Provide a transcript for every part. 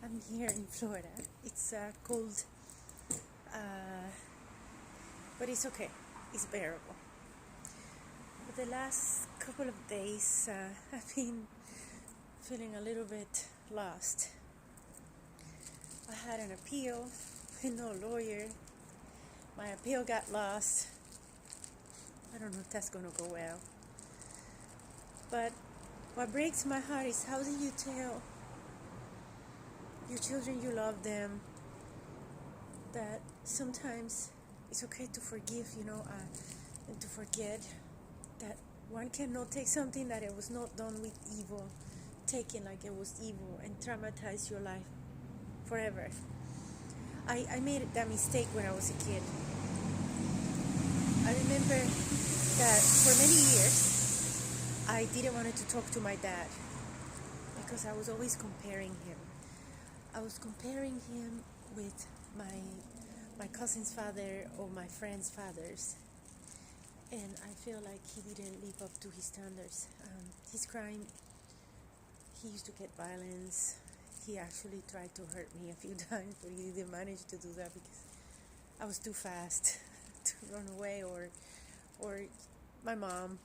I'm here in Florida. It's cold, but it's okay. It's bearable. But the last couple of days, I've been feeling a little bit lost. I had an appeal with no lawyer. My appeal got lost. I don't know if that's going to go well. But what breaks my heart is, how do you tell your children you love them, that sometimes it's okay to forgive, and to forget that one cannot take something that it was not done with evil, taken like it was evil, and traumatize your life forever. I made that mistake when I was a kid. I remember that for many years I didn't want to talk to my dad because I was always comparing him. I was comparing him with my cousin's father or my friend's fathers, and I feel like he didn't live up to his standards. His crime, he used to get violence. He actually tried to hurt me a few times, but he didn't manage to do that because I was too fast to run away, or my mom.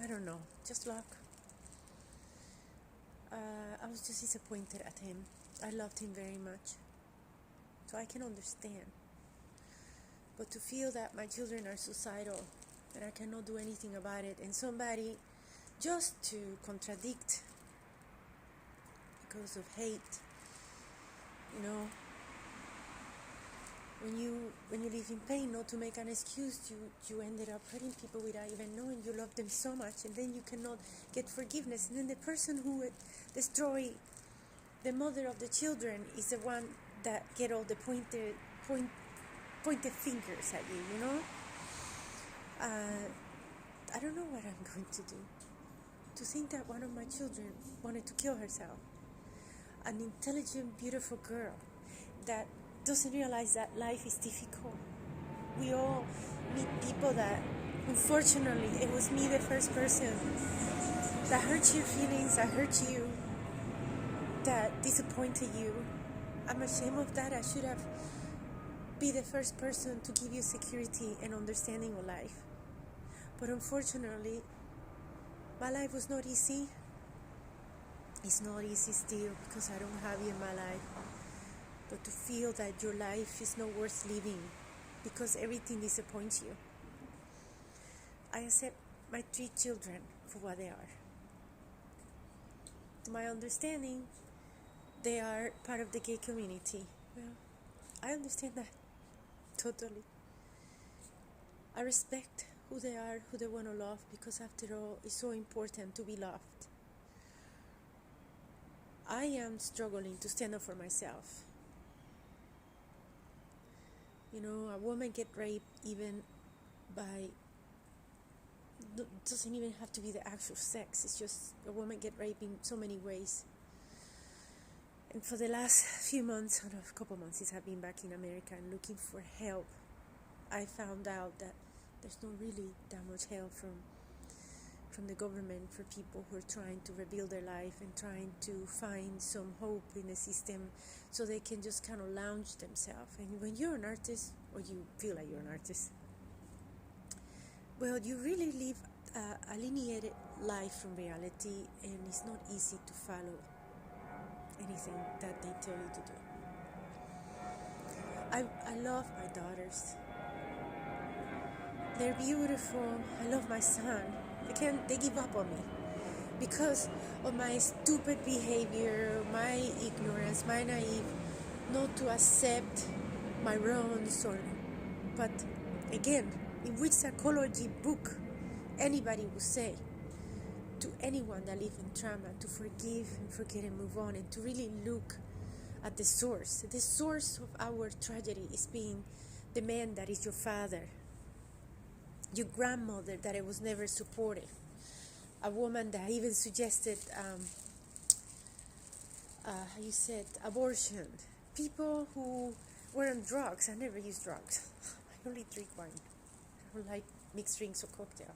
I don't know, just luck. I was just disappointed at him. I loved him very much, so I can understand. But to feel that my children are suicidal, that I cannot do anything about it, and somebody just to contradict because of hate, when you live in pain, not to make an excuse, you ended up hurting people without even knowing you love them so much, and then you cannot get forgiveness, and then the person who would destroy the mother of the children is the one that get all the pointed fingers at you, I don't know what I'm going to do. To think that one of my children wanted to kill herself, an intelligent, beautiful girl that doesn't realize that life is difficult. We all meet people that, unfortunately, it was me, the first person, that hurt your feelings, that hurt you, that disappointed you. I'm ashamed of that. I should have been the first person to give you security and understanding of life. But unfortunately, my life was not easy. It's not easy still because I don't have you in my life. But to feel that your life is not worth living because everything disappoints you. I accept my 3 children for what they are. To my understanding, they are part of the gay community. Well, I understand that totally. I respect who they are, who they want to love, because after all, it's so important to be loved. I am struggling to stand up for myself. A woman get raped even by, doesn't even have to be the actual sex. It's just a woman get raped in so many ways. And for the last few months, or a couple months since I've been back in America and looking for help, I found out that there's not really that much help from the government for people who are trying to rebuild their life and trying to find some hope in the system so they can just kind of launch themselves. And when you're an artist, or you feel like you're an artist, well, you really live a lineated life from reality, and it's not easy to follow anything that they tell you to do. I love my daughters. They're beautiful. I love my son. They give up on me because of my stupid behavior, my ignorance, my naive, not to accept my wrongs. But again, in which psychology book anybody would say to anyone that lives in trauma to forgive and forget and move on, and to really look at the source. The source of our tragedy is being the man that is your father, your grandmother that it was never supportive, a woman that even suggested, abortion, people who were on drugs. I never use drugs. I only drink wine. I don't like mixed drinks or cocktail.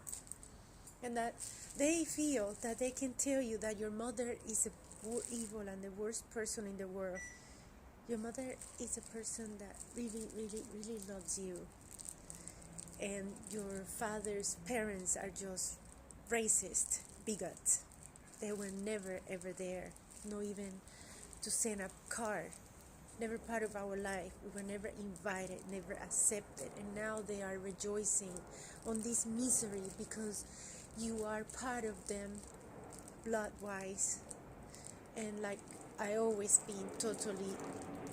And that they feel that they can tell you that your mother is a evil and the worst person in the world. Your mother is a person that really, really, really loves you. And your father's parents are just racist, bigots. They were never, ever there. Not even to send a card. Never part of our life. We were never invited, never accepted. And now they are rejoicing on this misery because you are part of them blood-wise. And like I always been totally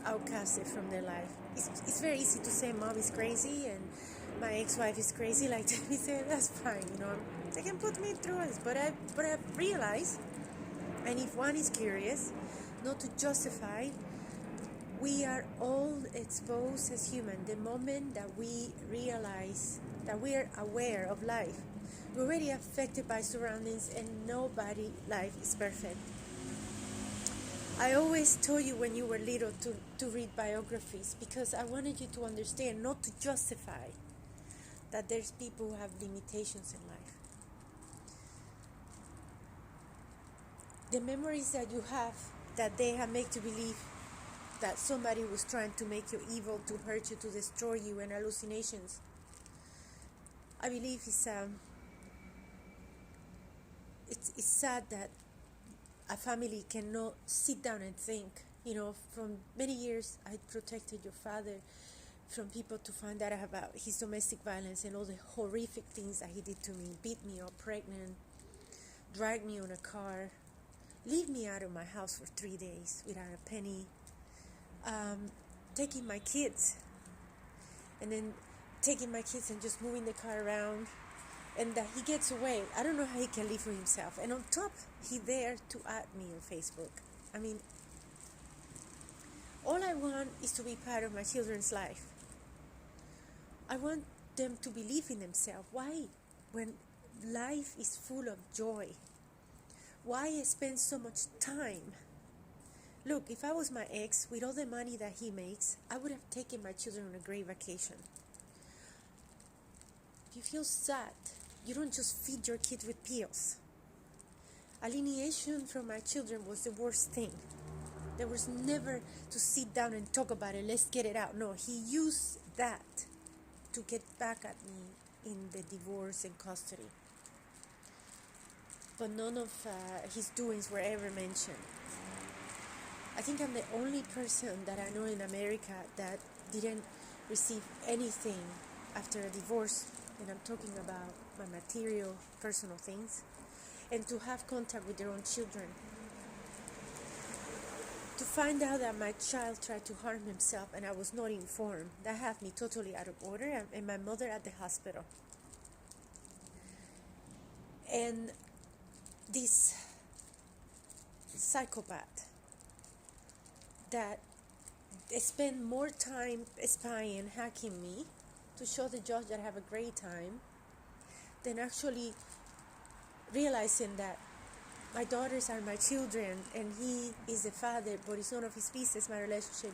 outcasted from their life. It's very easy to say mom is crazy and my ex-wife is crazy, like we said, that's fine, they can put me through this, but I realize, and if one is curious, not to justify, we are all exposed as human. The moment that we realize that we are aware of life, we're already affected by surroundings, and nobody life is perfect. I always told you when you were little to read biographies because I wanted you to understand, not to justify, that there's people who have limitations in life. The memories that you have, that they have made you believe that somebody was trying to make you evil, to hurt you, to destroy you, and hallucinations. I believe it's sad that a family cannot sit down and think. From many years I protected your father from people to find out about his domestic violence and all the horrific things that he did to me. Beat me up pregnant, dragged me on a car, leave me out of my house for 3 days without a penny, taking my kids, and then taking my kids and just moving the car around, and that he gets away. I don't know how he can live for himself. And on top, he dared to add me on Facebook. I mean, all I want is to be part of my children's life. I want them to believe in themselves. Why, when life is full of joy, why spend so much time? Look, if I was my ex, with all the money that he makes, I would have taken my children on a great vacation. If you feel sad, you don't just feed your kid with pills. Alienation from my children was the worst thing. There was never to sit down and talk about it, let's get it out. No, he used that to get back at me in the divorce and custody. But none of his doings were ever mentioned. I think I'm the only person that I know in America that didn't receive anything after a divorce, and I'm talking about my material, personal things, and to have contact with their own children. To find out that my child tried to harm himself and I was not informed, that had me totally out of order, and my mother at the hospital. And this psychopath that spent more time spying, hacking me to show the judge that I have a great time, than actually realizing that my daughters are my children and he is the father, but it's none of his business, my relationship.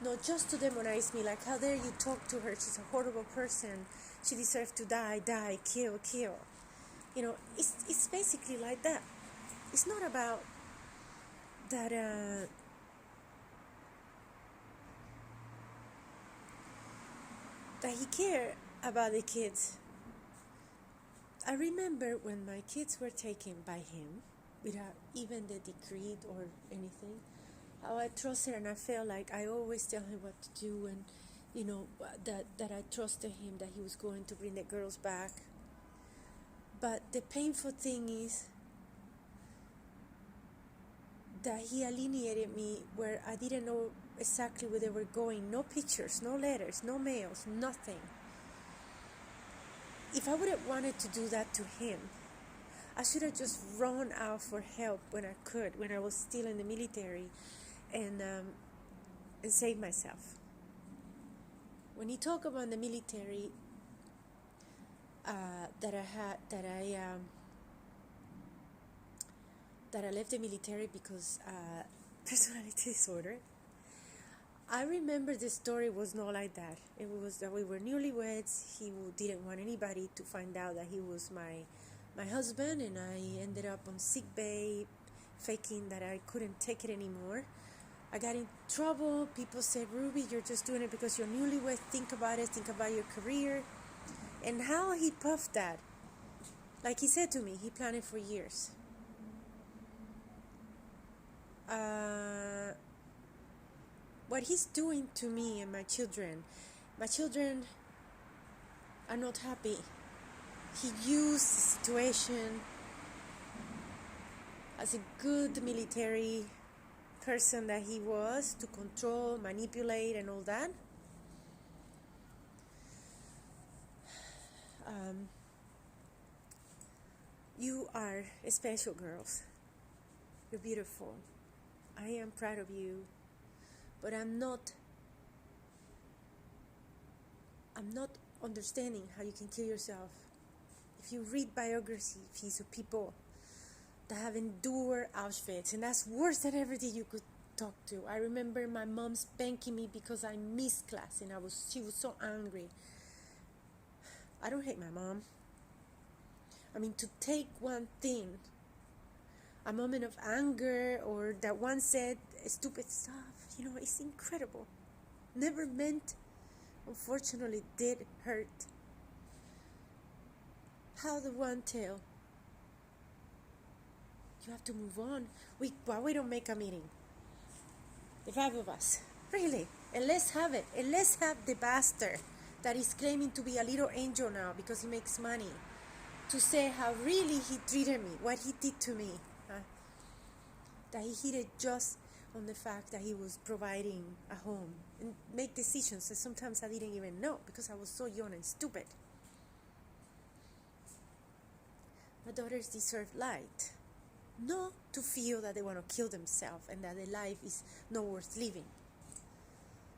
No, just to demonize me, like, how dare you talk to her, she's a horrible person, she deserves to die, kill. It's basically like that. It's not about that that he cared about the kids. I remember when my kids were taken by him, without even the decree or anything, how I trusted, and I felt like I always tell him what to do, and that I trusted him, that he was going to bring the girls back. But the painful thing is that he alienated me where I didn't know exactly where they were going. No pictures, no letters, no mails, nothing. If I would have wanted to do that to him, I should have just run out for help when I could, when I was still in the military, and save myself. When you talk about the military, that I left the military because personality disorder, I remember the story was not like that. It was that we were newlyweds. He didn't want anybody to find out that he was my husband, and I ended up on sick bay faking that I couldn't take it anymore. I got in trouble. People said, Ruby, you're just doing it because you're newlywed. Think about it. Think about your career. And how he puffed that. Like he said to me, he planned it for years. What he's doing to me and my children are not happy. He used the situation as a good military person that he was to control, manipulate, and all that. You are special, girls. You're beautiful. I am proud of you, but I'm not understanding how you can kill yourself. If you read biographies of people that have endured Auschwitz, and that's worse than everything you could talk to. I remember my mom spanking me because I missed class, and she was so angry. I don't hate my mom. I mean, to take one thing, a moment of anger, or that one said stupid stuff, it's incredible. Never meant, unfortunately, did hurt. How the one tell? You have to move on. Why we don't make a meeting? The 5 of us. Really? And let's have it. And let's have the bastard that is claiming to be a little angel now because he makes money, to say how really he treated me, what he did to me. That he hit it just on the fact that he was providing a home, and make decisions that sometimes I didn't even know because I was so young and stupid. My daughters deserve light, not to feel that they want to kill themselves and that their life is not worth living.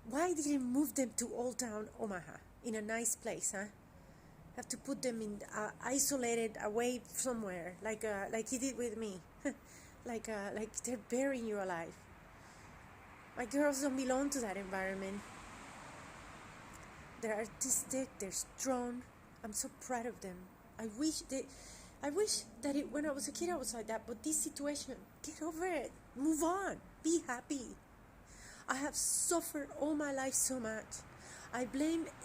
Why didn't you move them to Old Town Omaha, in a nice place, huh? Have to put them in isolated, away somewhere, like he did with me. like they're burying you alive. My girls don't belong to that environment. They're artistic, they're strong. I'm so proud of them. I wish that when I was a kid I was like that, but this situation, get over it. Move on. Be happy. I have suffered all my life so much.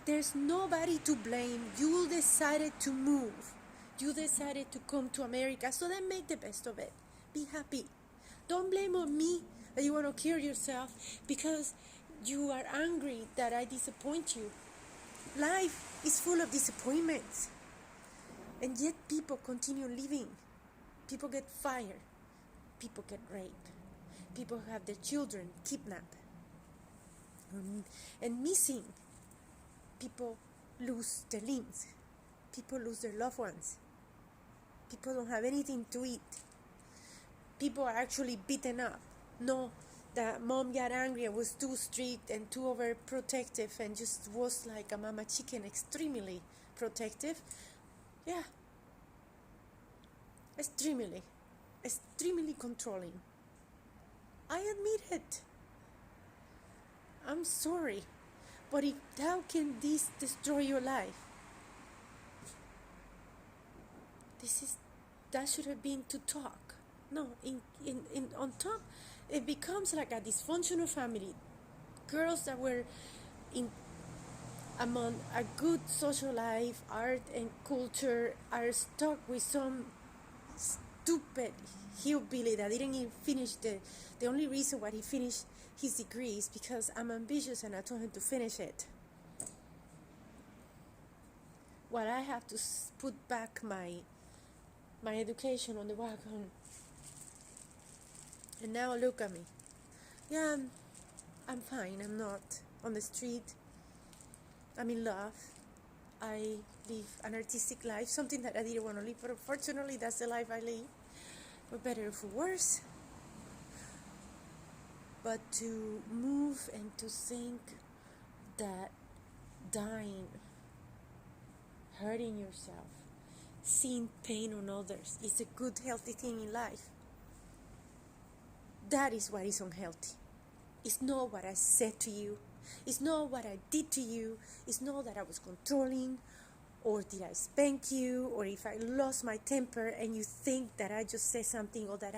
There's nobody to blame. You decided to move. You decided to come to America, so then make the best of it. Be happy. Don't blame on me that you want to kill yourself because you are angry that I disappoint you. Life is full of disappointments. And yet people continue living. People get fired. People get raped. People have their children kidnapped and missing. People lose their limbs. People lose their loved ones. People don't have anything to eat. People are actually beaten up. No, that mom got angry and was too strict and too overprotective and just was like a mama chicken, extremely protective. Yeah. Extremely controlling. I admit it. I'm sorry. But how can this destroy your life? That should have been to talk. No, on top, it becomes like a dysfunctional family. Girls that were among a good social life, art and culture, are stuck with some stupid hillbilly that didn't even finish the only reason why he finished his degree is because I'm ambitious and I told him to finish it. While I have to put back my education on the wagon. And now look at me. Yeah, I'm fine. I'm not on the street. I'm in love. I live an artistic life, something that I didn't want to live, but unfortunately that's the life I live, for better or for worse. But to move and to think that dying, hurting yourself, seeing pain on others is a good, healthy thing in life, that is what is unhealthy. It's not what I said to you. It's not what I did to you. It's not that I was controlling, or did I spank you, or if I lost my temper and you think that I just said something, or that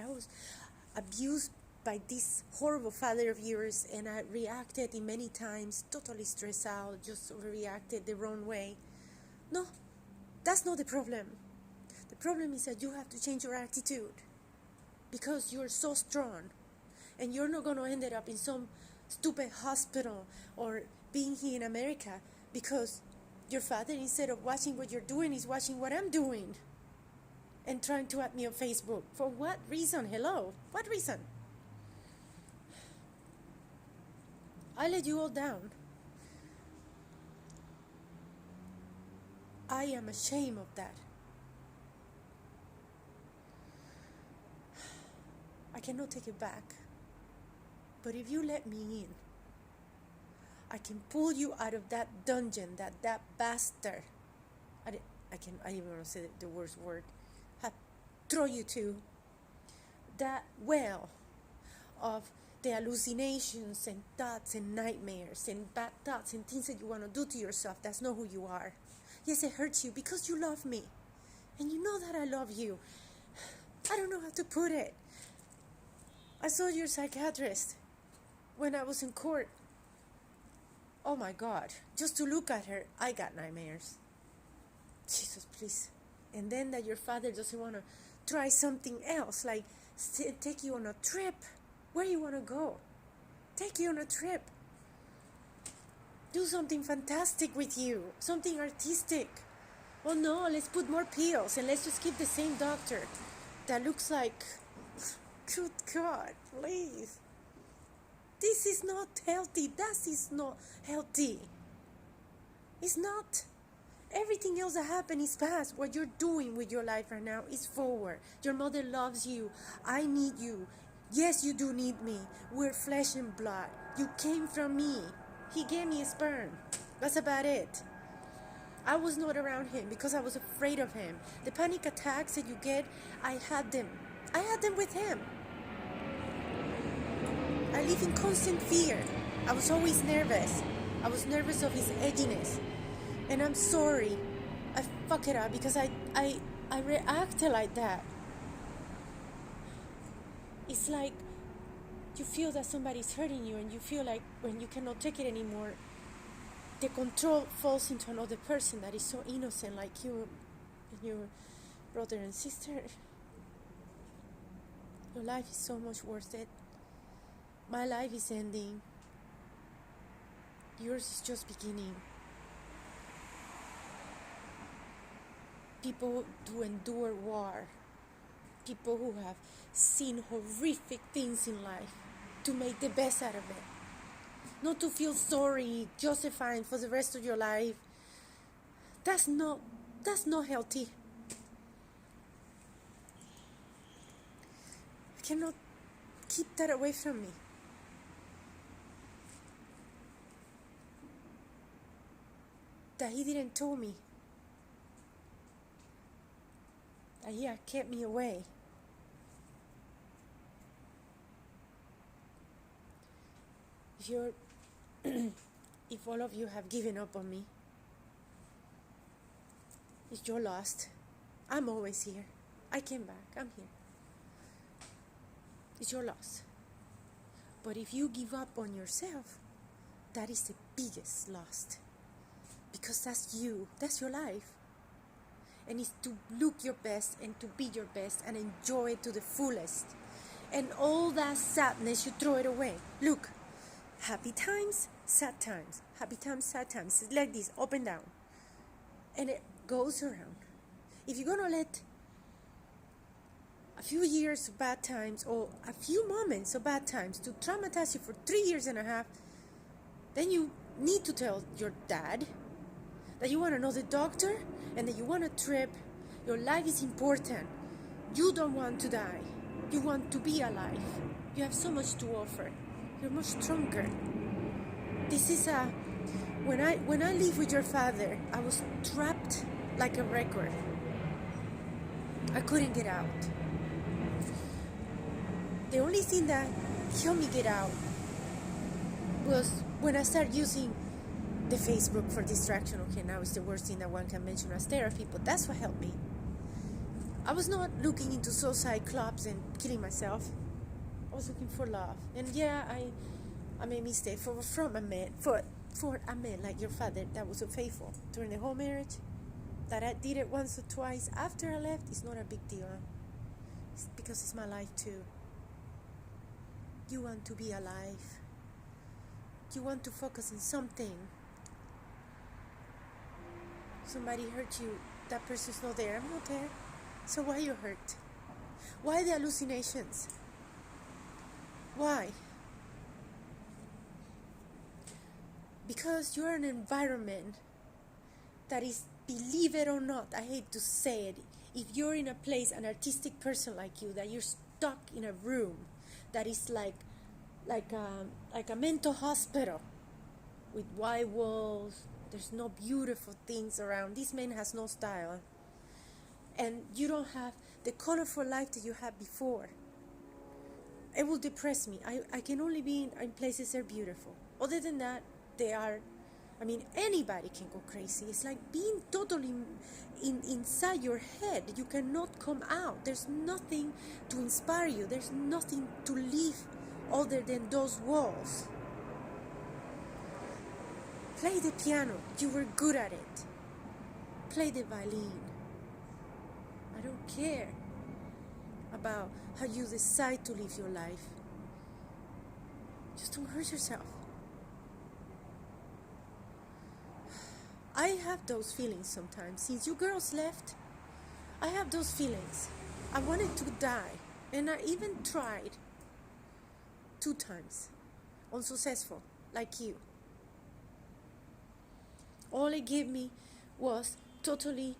abused by this horrible father of yours, and I reacted in many times, totally stressed out, just overreacted the wrong way. No, that's not the problem. The problem is that you have to change your attitude, because you're so strong, and you're not going to end up in some stupid hospital or being here in America because your father, instead of watching what you're doing, is watching what I'm doing and trying to add me on Facebook. For what reason? Hello? What reason? I let you all down. I am ashamed of that. I cannot take it back. But if you let me in, I can pull you out of that dungeon that bastard, I even want to say the worst word, throw you to that well of the hallucinations and thoughts and nightmares and bad thoughts and things that you want to do to yourself. That's not who you are. Yes, it hurts you because you love me. And you know that I love you. I don't know how to put it. I saw your psychiatrist when I was in court. Oh my God, just to look at her, I got nightmares. Jesus, please. And then that your father doesn't want to try something else, like take you on a trip. Where you want to go? Take you on a trip. Do something fantastic with you, something artistic. Oh no, let's put more pills and let's just keep the same doctor that looks like, good God, please. This is not healthy. That is not healthy. It's not. Everything else that happened is past. What you're doing with your life right now is forward. Your mother loves you. I need you. Yes, you do need me. We're flesh and blood. You came from me. He gave me a sperm. That's about it. I was not around him because I was afraid of him. The panic attacks that you get, I had them. I had them with him. I live in constant fear. I was always nervous. I was nervous of his edginess. And I'm sorry. I fuck it up because I reacted like that. It's like you feel that somebody's hurting you, and you feel like when you cannot take it anymore, the control falls into another person that is so innocent like you and your brother and sister. Your life is so much worth it. My life is ending. Yours is just beginning. People who endure war. People who have seen horrific things in life to make the best out of it. Not to feel sorry, justifying for the rest of your life. That's not healthy. I cannot keep that away from me. That he didn't tell me. That he had kept me away. If all of you have given up on me, it's your loss. I'm always here. I came back. I'm here. It's your loss. But if you give up on yourself, that is the biggest loss. Because that's you. That's your life. And it's to look your best and to be your best and enjoy it to the fullest. And all that sadness, you throw it away. Look, happy times, sad times. Happy times, sad times. It's like this, up and down. And it goes around. If you're going to let a few years of bad times or a few moments of bad times to traumatize you for 3 years and a half, then you need to tell your dad that you want another doctor and that you want a trip. Your life is important. You don't want to die. You want to be alive. You have so much to offer. You're much stronger. This is when I lived with your father, I was trapped like a record. I couldn't get out. The only thing that helped me get out was when I started using the Facebook for distraction. Okay, now it's the worst thing that one can mention as therapy, but that's what helped me. I was not looking into suicide clubs and killing myself. I was looking for love. And yeah, I made mistake from a man, for a man like your father that was unfaithful during the whole marriage. That I did it once or twice after I left, it's not a big deal. It's because it's my life too. You want to be alive. You want to focus on something. Somebody hurt you, that person's not there. I'm not there. So why you hurt? Why the hallucinations? Why? Because you're in an environment that is, believe it or not, I hate to say it, if you're in a place, an artistic person like you, that you're stuck in a room that is like a mental hospital with white walls, there's no beautiful things around. This man has no style. And you don't have the colorful life that you had before. It will depress me. I can only be in places that are beautiful. Other than that, they are, anybody can go crazy. It's like being totally inside your head. You cannot come out. There's nothing to inspire you. There's nothing to live other than those walls. Play the piano. You were good at it. Play the violin. I don't care about how you decide to live your life. Just don't hurt yourself. I have those feelings sometimes. Since you girls left, I have those feelings. I wanted to die. And I even tried 2 times. Unsuccessful, like you. All it gave me was totally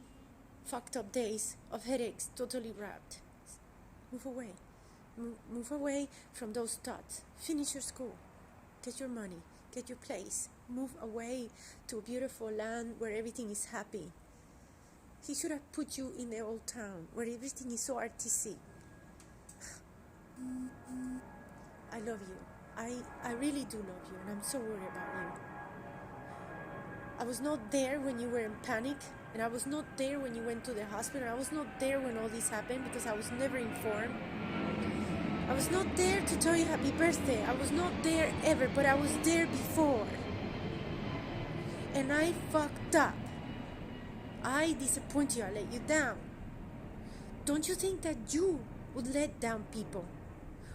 fucked up days of headaches, totally wrapped. Move away. Move away from those thoughts. Finish your school. Get your money. Get your place. Move away to a beautiful land where everything is happy. He should have put you in the old town where everything is so artsy. I love you. I really do love you, and I'm so worried about you. I was not there when you were in panic, and I was not there when you went to the hospital. I was not there when all this happened because I was never informed. I was not there to tell you happy birthday. I was not there ever, but I was there before. And I fucked up. I disappointed you. I let you down. Don't you think that you would let down people?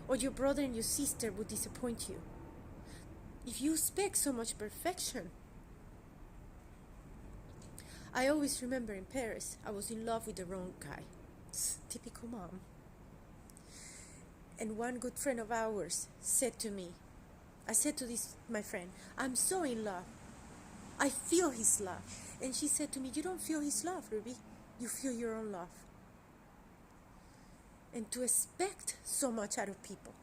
Or your brother and your sister would disappoint you? If you expect so much perfection. I always remember in Paris, I was in love with the wrong guy. Typical mom. And one good friend of ours said to me, I said to my friend, I'm so in love. I feel his love. And she said to me, you don't feel his love, Ruby. You feel your own love. And to expect so much out of people,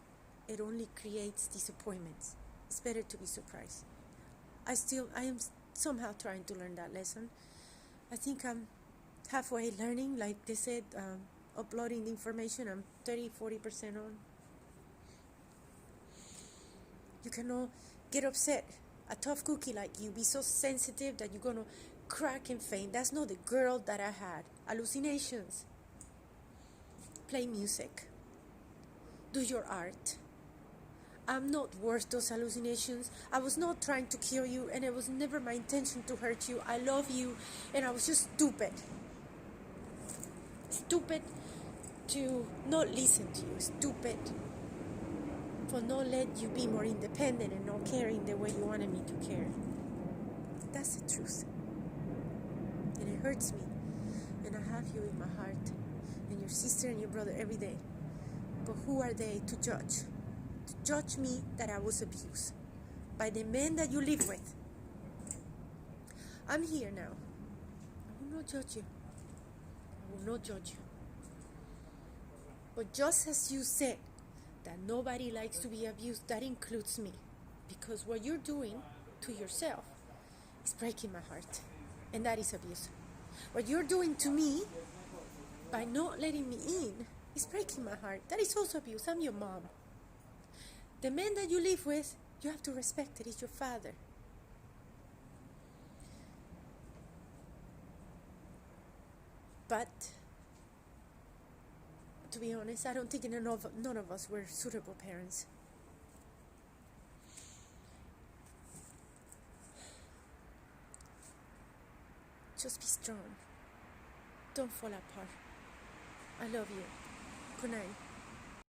it only creates disappointments. It's better to be surprised. I am somehow trying to learn that lesson. I think I'm halfway learning, like they said, uploading the information. I'm 30-40% on. You cannot get upset. A tough cookie like you, be so sensitive that you're gonna crack and faint. That's not the girl that I had. Hallucinations. Play music. Do your art. I'm not worth those hallucinations. I was not trying to kill you, and it was never my intention to hurt you. I love you, and I was just stupid. Stupid to not listen to you. Stupid for not let you be more independent and not caring the way you wanted me to care. That's the truth. And it hurts me. And I have you in my heart. And your sister and your brother every day. But who are they to judge? To judge me that I was abused by the men that you live with. I'm here now. I will not judge you. I will not judge you. But just as you said that nobody likes to be abused, that includes me. Because what you're doing to yourself is breaking my heart. And that is abuse. What you're doing to me by not letting me in is breaking my heart. That is also abuse. I'm your mom. The man that you live with, you have to respect it. He's your father. But To be honest, I don't think none of us were suitable parents. Just be strong. Don't fall apart. I love you. Good night.